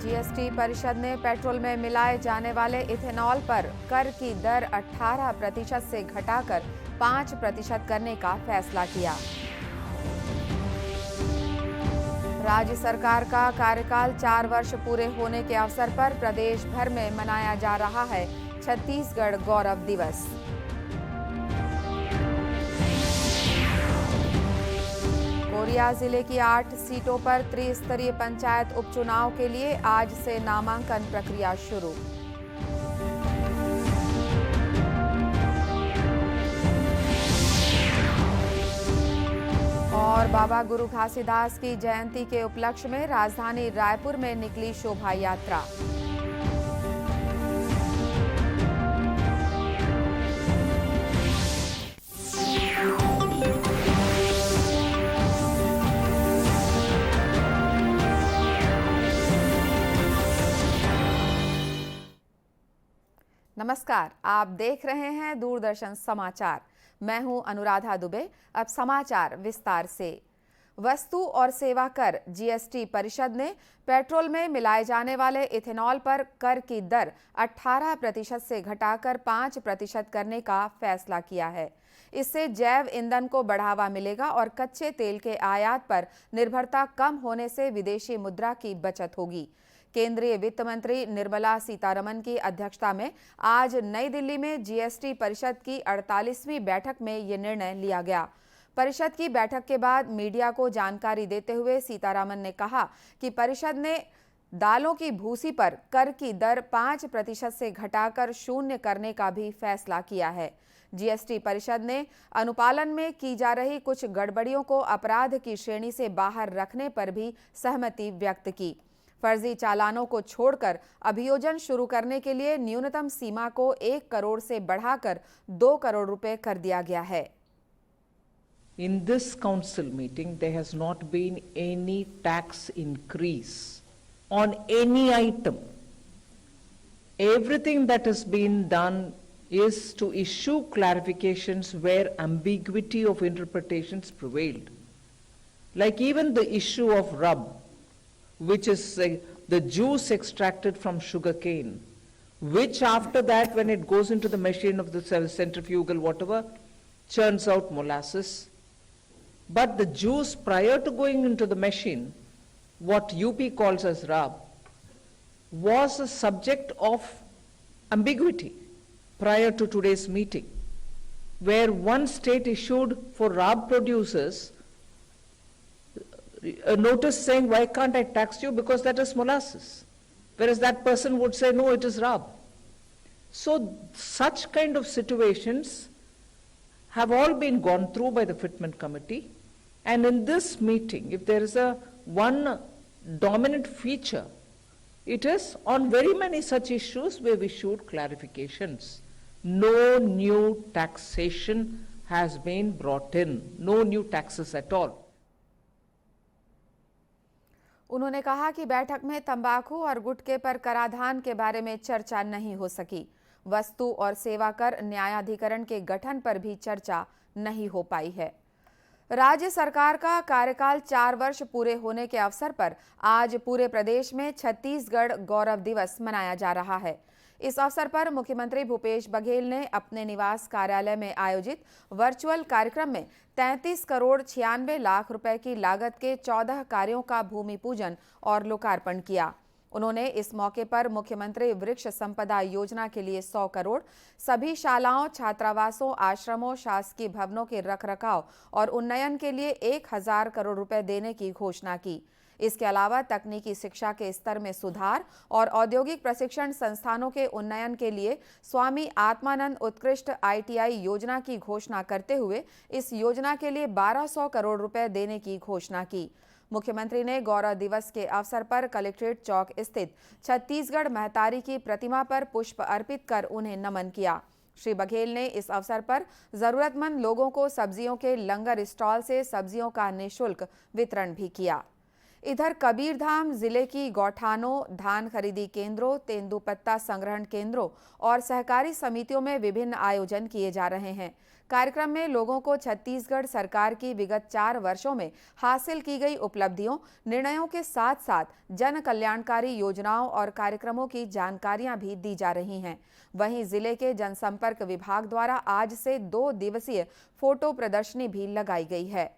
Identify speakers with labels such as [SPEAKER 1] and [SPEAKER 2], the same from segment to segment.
[SPEAKER 1] GST परिषद ने petrol में मिलाए जाने वाले इथेनॉल पर कर की दर 18% से घटाकर 5% करने का फैसला किया। राज्य सरकार का कार्यकाल 4 वर्ष पूरे होने के अवसर पर प्रदेश भर में मनाया जा रहा है छत्तीसगढ़ गौरव दिवस। कोरिया जिले की 8 सीटों पर त्रिस्तरीय पंचायत उपचुनाव के लिए आज से नामांकन प्रक्रिया शुरू। और बाबा गुरु घासीदास की जयंती के उपलक्ष्य में राजधानी रायपुर में निकली शोभा यात्रा। नमस्कार, आप देख रहे हैं दूरदर्शन समाचार। मैं हूं अनुराधा दुबे। अब समाचार विस्तार से। वस्तु और सेवा कर जीएसटी परिषद ने पेट्रोल में मिलाए जाने वाले इथेनॉल पर कर की दर 18% से घटाकर 5% करने का फैसला किया है। इससे जैव ईंधन को बढ़ावा मिलेगा और कच्चे तेल के आयात पर निर्भरता कम होने से विदेशी मुद्रा की बचत होगी। केंद्रीय वित्त मंत्री निर्मला सीतारमण की अध्यक्षता में आज नई दिल्ली में जीएसटी परिषद की 48वीं बैठक में ये निर्णय लिया गया। परिषद की बैठक के बाद मीडिया को जानकारी देते हुए सीतारमण ने कहा कि परिषद ने दालों की भूसी पर कर की दर 5% से घटाकर 0 करने का भी फैसला किया है। जीएसटी परिषद ने अनुपालन में की जा रही कुछ गड़बड़ियों को अपराध की श्रेणी से बाहर रखने पर भी सहमति व्यक्त की। फर्जी चालानों को छोड़कर अभियोजन शुरू करने के लिए न्यूनतम सीमा को 1 करोड़ से बढ़ाकर 2 करोड़ रुपए कर दिया गया है।
[SPEAKER 2] In this council meeting, there has not been any tax increase on any item. Everything that has been done is to issue clarifications where ambiguity of interpretations prevailed. Like even the issue of rub, which is the juice extracted from sugar cane, which after that when it goes into the machine of the centrifugal whatever, churns out molasses. But the juice prior to going into the machine, what UP calls as rab, was a subject of ambiguity prior to today's meeting, where one state issued for rab producers a notice saying, why can't I tax you because that is molasses, whereas that person would say, no, it is rab. So such kind of situations have all been gone through by the Fitment Committee, and in this meeting, if there is a one dominant feature, it is on very many such issues we have issued clarifications. No new taxation has been brought in, no new taxes at all.
[SPEAKER 1] उन्होंने कहा कि बैठक में तंबाकू और गुटखे पर कराधान के बारे में चर्चा नहीं हो सकी। वस्तु और सेवा कर न्यायाधिकरण के गठन पर भी चर्चा नहीं हो पाई है। राज्य सरकार का कार्यकाल 4 वर्ष पूरे होने के अवसर पर आज पूरे प्रदेश में छत्तीसगढ़ गौरव दिवस मनाया जा रहा है। इस अवसर पर मुख्यमंत्री भूपेश बघेल ने अपने निवास कार्यालय में आयोजित वर्चुअल कार्यक्रम में 33 करोड़ 96 लाख रुपए की लागत के 14 कार्यों का भूमि पूजन और लोकार्पण किया। उन्होंने इस मौके पर मुख्यमंत्री वृक्ष संपदा योजना के लिए 100 करोड़, सभी शालाओं, छात्रावासों, आश्रमों, शासकीय भवनों के रखरखाव और उन्नयन के लिए 1000 करोड़ रुपए देने की घोषणा की। इसके अलावा तकनीकी शिक्षा के स्तर में सुधार और औद्योगिक प्रशिक्षण संस्थानों के उन्नयन के लिए स्वामी आत्मानंद उत्कृष्ट ITI योजना की घोषणा करते हुए इस योजना के लिए 1200 करोड़ रुपए देने की घोषणा की। मुख्यमंत्री ने गौरव दिवस के अवसर पर कलेक्ट्रेट चौक स्थित छत्तीसगढ़ महतारी की प्रतिमा पर पुष्प अर्पित कर उन्हें नमन किया। श्री बघेल ने इस अवसर पर जरूरतमंद लोगों को सब्जियों के लंगर स्टॉल से सब्जियों का निःशुल्क वितरण भी किया। इधर कबीरधाम जिले की गौठानों, धान खरीदी केंद्रों, तेंदुपत्ता संग्रहण केंद्रों और सहकारी समितियों में विभिन्न आयोजन किए जा रहे हैं। कार्यक्रम में लोगों को छत्तीसगढ़ सरकार की विगत 4 वर्षों में हासिल की गई उपलब्धियों, निर्णयों के साथ साथ जन कल्याणकारी योजनाओं और कार्यक्रमों की जानकारियां भी दी जा रही हैं। वहीं जिले के जनसंपर्क विभाग द्वारा आज से 2 दिवसीय फोटो प्रदर्शनी भी लगाई गई है।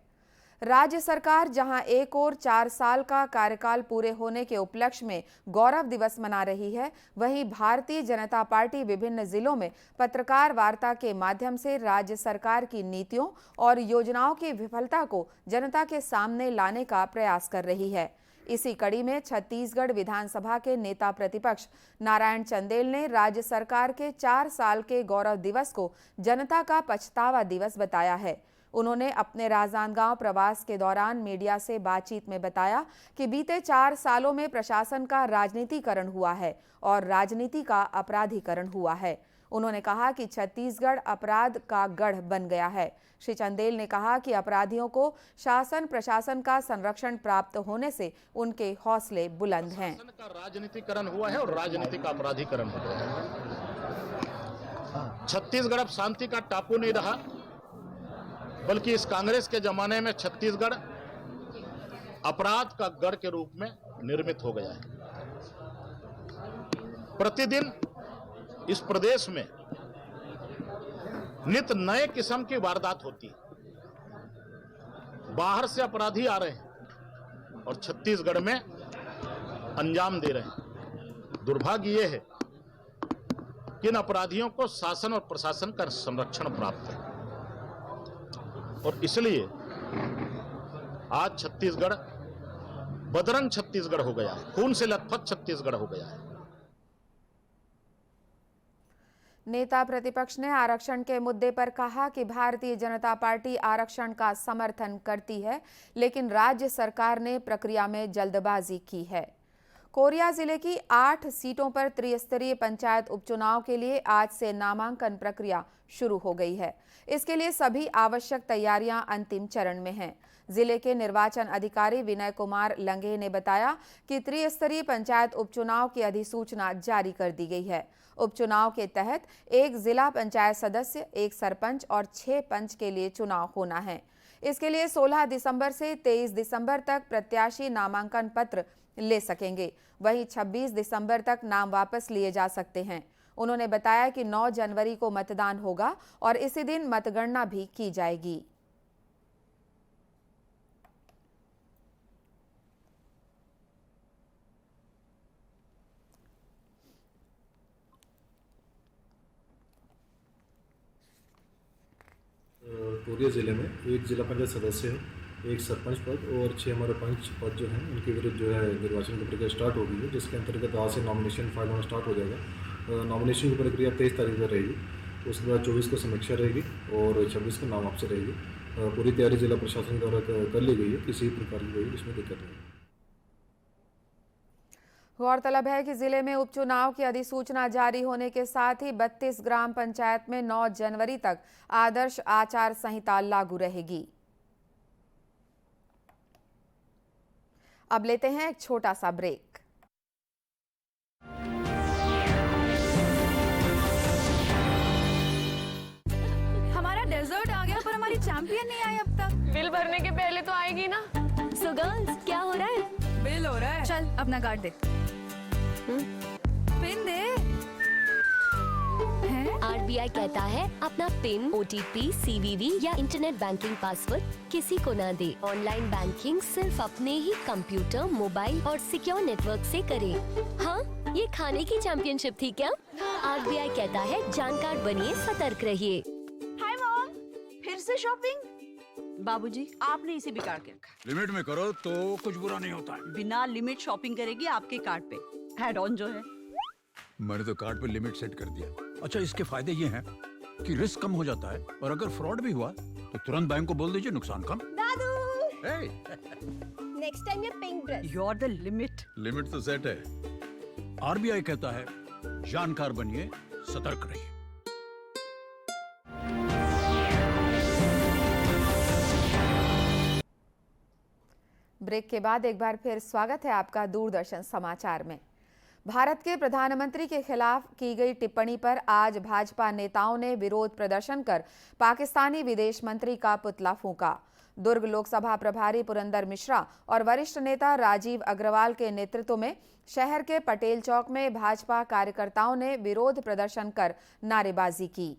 [SPEAKER 1] राज्य सरकार जहां एक और 4 साल का कार्यकाल पूरे होने के उपलक्ष्य में गौरव दिवस मना रही है, वहीं भारतीय जनता पार्टी विभिन्न जिलों में पत्रकार वार्ता के माध्यम से राज्य सरकार की नीतियों और योजनाओं की विफलता को जनता के सामने लाने का प्रयास कर रही है। इसी कड़ी में छत्तीसगढ़ विधानसभा के नेता प्रतिपक्ष नारायण चंदेल ने राज्य सरकार के 4 साल के गौरव दिवस को जनता का पछतावा दिवस बताया है। उन्होंने अपने राजनांदगांव प्रवास के दौरान मीडिया से बातचीत में बताया कि बीते 4 सालों में प्रशासन का राजनीतिकरण हुआ है और राजनीति का अपराधीकरण हुआ है। उन्होंने कहा कि छत्तीसगढ़ अपराध का गढ़ बन गया है। श्री चंदेल ने कहा कि अपराधियों को शासन प्रशासन का संरक्षण प्राप्त होने से उनके हौसले बुलंद हैं।
[SPEAKER 3] शासन का राजनीतिकरण हुआ है और राजनीति का अपराधीकरण हो गया है। छत्तीसगढ़ अब शांति का टापू नहीं रहा, बल्कि इस कांग्रेस के जमाने में छत्तीसगढ़ अपराध का गढ़ के रूप में निर्मित हो गया है। प्रतिदिन इस प्रदेश में नित नए किस्म की वारदात होती है। बाहर से अपराधी आ रहे हैं और छत्तीसगढ़ में अंजाम दे रहे हैं। दुर्भाग्य यह है कि इन अपराधियों को शासन और प्रशासन का संरक्षण प्राप्त है और इसलिए आज छत्तीसगढ़ बदरंग छत्तीसगढ़ हो गया है, खून से लथपथ छत्तीसगढ़ हो गया है।
[SPEAKER 1] नेता प्रतिपक्ष ने आरक्षण के मुद्दे पर कहा कि भारतीय जनता पार्टी आरक्षण का समर्थन करती है, लेकिन राज्य सरकार ने प्रक्रिया में जल्दबाजी की है। कोरिया जिले की 8 सीटों पर त्रिस्तरीय पंचायत उपचुनाव के लिए आज से नामांकन प्रक्रिया शुरू हो गई है। इसके लिए सभी आवश्यक तैयारियां अंतिम चरण में हैं। जिले के निर्वाचन अधिकारी विनय कुमार लंगे ने बताया कि त्रिस्तरीय पंचायत उपचुनाव की अधिसूचना जारी कर दी गई है। उपचुनाव के तहत 1 जिला पंचायत सदस्य, 1 सरपंच और 6 पंच के लिए चुनाव होना है। इसके लिए 16 दिसंबर से 23 दिसंबर तक प्रत्याशी नामांकन पत्र ले सकेंगे। वहीं 26 दिसंबर तक नाम वापस लिए जा सकते हैं। उन्होंने बताया कि 9 जनवरी को मतदान होगा और इसी दिन मतगणना भी की जाएगी।
[SPEAKER 4] कोरिया ज़िले में 1 जिला पंचायत सदस्य है, 1 सरपंच पद और 6 हमारे पंच पद जो हैं उनके विरुद्ध जो है निर्वाचन की प्रक्रिया स्टार्ट हो गई है, जिसके अंतर्गत आज से नॉमिनेशन फाइल होना स्टार्ट हो जाएगा। नॉमिनेशन की प्रक्रिया 23 तारीख को रहेगी, उसके बाद 24 को समीक्षा रहेगी और 26 को नाम वापसी रहेगी। पूरी तैयारी जिला प्रशासन द्वारा कर ली गई है, किसी प्रकार की कोई इसमें दिक्कत नहीं।
[SPEAKER 1] गौरतलब है कि जिले में उपचुनाव की अधिसूचना जारी होने के साथ ही 32 ग्राम पंचायत में 9 जनवरी तक आदर्श आचार संहिता लागू रहेगी। अब लेते हैं एक छोटा सा ब्रेक।
[SPEAKER 5] हमारा डेजर्ट आ गया पर हमारी चैंपियन नहीं आई अब तक।
[SPEAKER 6] बिल भरने के पहले तो आएगी ना।
[SPEAKER 5] सो गर्ल्स, क्या हो रहा है? बिल हो रहा है। चल अपना कार्ड दे। पिन दे।
[SPEAKER 7] RBI कहता है अपना पिन, OTP, CVV या इंटरनेट बैंकिंग पासवर्ड किसी को ना दे। ऑनलाइन बैंकिंग सिर्फ अपने ही कंप्यूटर, मोबाइल और सिक्योर नेटवर्क से करें। हाँ, ये खाने की चैंपियनशिप थी क्या? RBI कहता है जानकार बनिए, सतर्क रहिए।
[SPEAKER 5] हाय मॉम, फिर से शॉपिंग? बाबूजी, आपने इसे बिगाड़ के रखा।
[SPEAKER 8] लिमिट में करो तो कुछ बुरा नहीं होता है।
[SPEAKER 5] बिना लिमिट शॉपिंग करेगी आपके कार्ड पे। एड ऑन जो है।
[SPEAKER 8] मैंने तो कार्ड पे लिमिट सेट कर दिया। अच्छा, इसके फायदे ये हैं कि रिस्क कम हो जाता है और अगर फ्रॉड भी हुआ तो तुरंत बैंक को बोल दीजिए, नुकसान कम।
[SPEAKER 9] दादू,
[SPEAKER 7] नेक्स्ट टाइम ये pink dress.
[SPEAKER 5] You are the limit.
[SPEAKER 8] Limit तो सेट है। RBI कहता है जानकार बनिए, सतर्क रहिए।
[SPEAKER 1] ब्रेक के बाद एक बार फिर स्वागत है आपका दूरदर्शन समाचार में। भारत के प्रधानमंत्री के खिलाफ की गई टिप्पणी पर आज भाजपा नेताओं ने विरोध प्रदर्शन कर पाकिस्तानी विदेश मंत्री का पुतला फूंका। दुर्ग लोकसभा प्रभारी पुरंदर मिश्रा और वरिष्ठ नेता राजीव अग्रवाल के नेतृत्व में शहर के पटेल चौक में भाजपा कार्यकर्ताओं ने विरोध प्रदर्शन कर नारेबाजी की।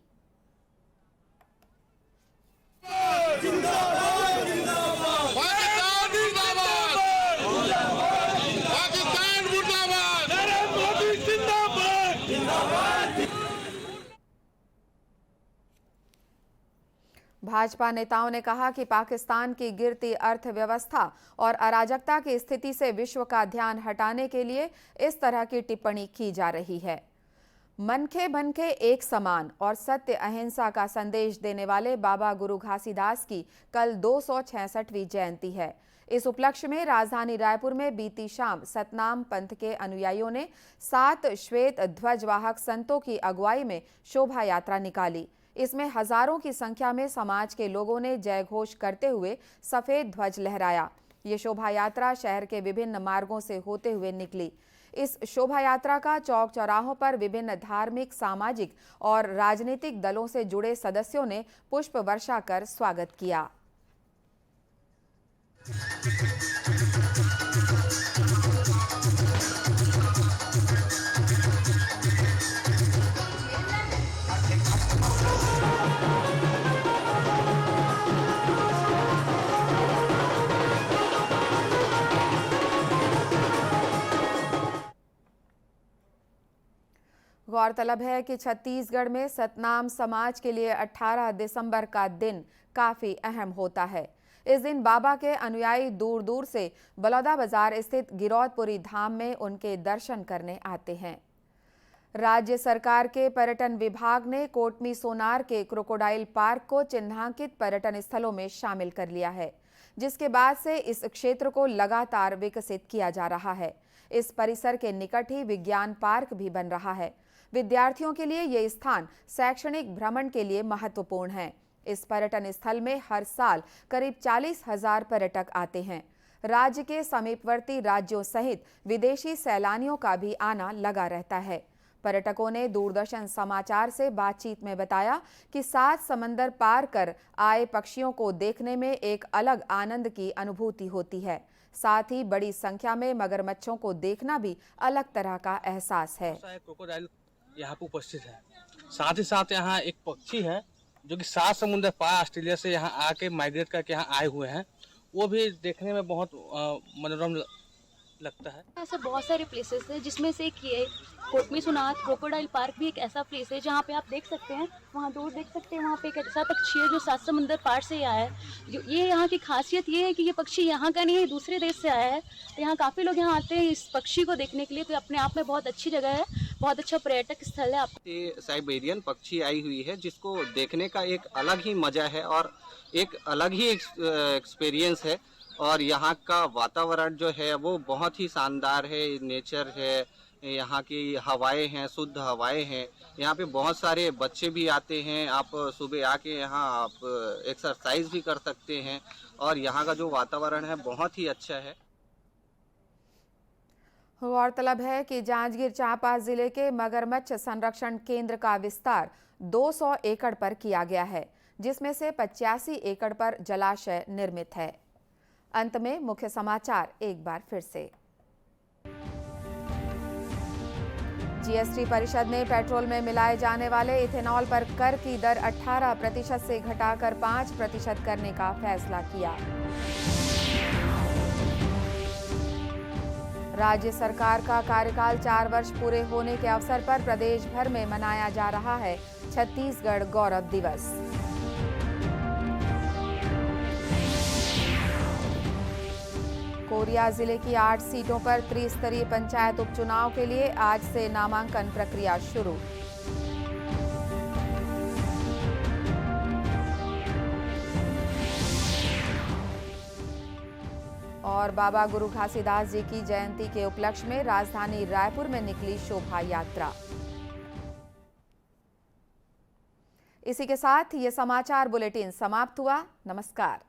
[SPEAKER 1] भाजपा नेताओं ने कहा कि पाकिस्तान की गिरती अर्थव्यवस्था और अराजकता की स्थिति से विश्व का ध्यान हटाने के लिए इस तरह की टिप्पणी की जा रही है। मनखे बनखे एक समान और सत्य अहिंसा का संदेश देने वाले बाबा गुरु घासीदास की कल 266वीं जयंती है। इस उपलक्ष्य में राजधानी रायपुर में बीती शाम सतनाम पंथ के अनुयायियों ने 7 श्वेत ध्वजवाहक संतों की अगुवाई में शोभा यात्रा निकाली। इसमें हजारों की संख्या में समाज के लोगों ने जय घोष करते हुए सफेद ध्वज लहराया। ये शोभा यात्रा शहर के विभिन्न मार्गों से होते हुए निकली। इस शोभा यात्रा का चौक चौराहों पर विभिन्न धार्मिक, सामाजिक और राजनीतिक दलों से जुड़े सदस्यों ने पुष्प वर्षा कर स्वागत किया। गौरतलब है कि छत्तीसगढ़ में सतनाम समाज के लिए 18 दिसंबर का दिन काफी अहम होता है। इस दिन बाबा के अनुयायी दूर दूर से बलौदाबाजार स्थित गिरौदपुरी धाम में उनके दर्शन करने आते हैं। राज्य सरकार के पर्यटन विभाग ने कोटमी सोनार के क्रोकोडाइल पार्क को चिन्हांकित पर्यटन स्थलों में शामिल कर लिया है, जिसके बाद से इस क्षेत्र को लगातार विकसित किया जा रहा है। इस परिसर के निकट ही विज्ञान पार्क भी बन रहा है। विद्यार्थियों के लिए ये स्थान शैक्षणिक भ्रमण के लिए महत्वपूर्ण है। इस पर्यटन स्थल में हर साल करीब 40,000 पर्यटक आते हैं। राज्य के समीपवर्ती राज्यों सहित विदेशी सैलानियों का भी आना लगा रहता है। पर्यटकों ने दूरदर्शन समाचार से बातचीत में बताया कि 7 समंदर पार कर आए पक्षियों को देखने में एक अलग आनंद की अनुभूति होती है। साथ ही बड़ी संख्या में मगरमच्छों को देखना भी अलग तरह का एहसास है।
[SPEAKER 9] क्रोकोडाइल यहाँ पे उपस्थित है। साथ ही साथ यहाँ एक पक्षी है जो कि 7 समुद्र पार ऑस्ट्रेलिया से यहाँ आके माइग्रेट करके यहाँ आए हुए हैं। वो भी देखने में बहुत मनोरम लगता है।
[SPEAKER 10] ऐसे बहुत सारे प्लेसेस हैं, जिसमें से एक ये कोटमी सोनार क्रोकोडाइल पार्क भी एक ऐसा प्लेस है जहाँ पे आप देख सकते हैं, वहाँ दूर देख सकते हैं, वहाँ पे एक ऐसा पक्षी है जो 7 समुंदर पार से आया है। ये यहाँ की खासियत ये है कि ये पक्षी यहाँ का नहीं है, दूसरे देश से आया है। तो यहाँ काफ़ी लोग यहाँ आते हैं इस पक्षी को देखने के लिए। तो अपने आप में बहुत अच्छी जगह है, बहुत अच्छा पर्यटक स्थल है।
[SPEAKER 11] ये साइबेरियन पक्षी आई हुई है जिसको देखने का एक अलग ही मजा है और एक अलग ही एक्सपीरियंस है। और यहाँ का वातावरण जो है वो बहुत ही शानदार है। नेचर है, यहाँ की हवाएं हैं, शुद्ध हवाएं हैं। यहाँ पे बहुत सारे बच्चे भी आते हैं। आप सुबह आके यहाँ आप एक्सरसाइज भी कर सकते हैं और यहाँ का जो वातावरण है बहुत ही अच्छा है।
[SPEAKER 1] गौरतलब है कि जांजगीर चांपा जिले के मगरमच्छ संरक्षण केंद्र का विस्तार 200 एकड़ पर किया गया है, जिसमें से 85 एकड़ पर जलाशय निर्मित है। अंत में मुख्य समाचार एक बार फिर से। जीएसटी परिषद ने पेट्रोल में मिलाए जाने वाले इथेनॉल पर कर की दर 18% से घटाकर 5% करने का फैसला किया। राज्य सरकार का कार्यकाल 4 वर्ष पूरे होने के अवसर पर प्रदेश भर में मनाया जा रहा है छत्तीसगढ़ गौरव दिवस। कोरिया जिले की 8 सीटों पर त्रिस्तरीय पंचायत उपचुनाव के लिए आज से नामांकन प्रक्रिया शुरू। और बाबा गुरु घासीदास जी की जयंती के उपलक्ष्य में राजधानी रायपुर में निकली शोभा यात्रा। इसी के साथ ये समाचार बुलेटिन समाप्त हुआ। नमस्कार।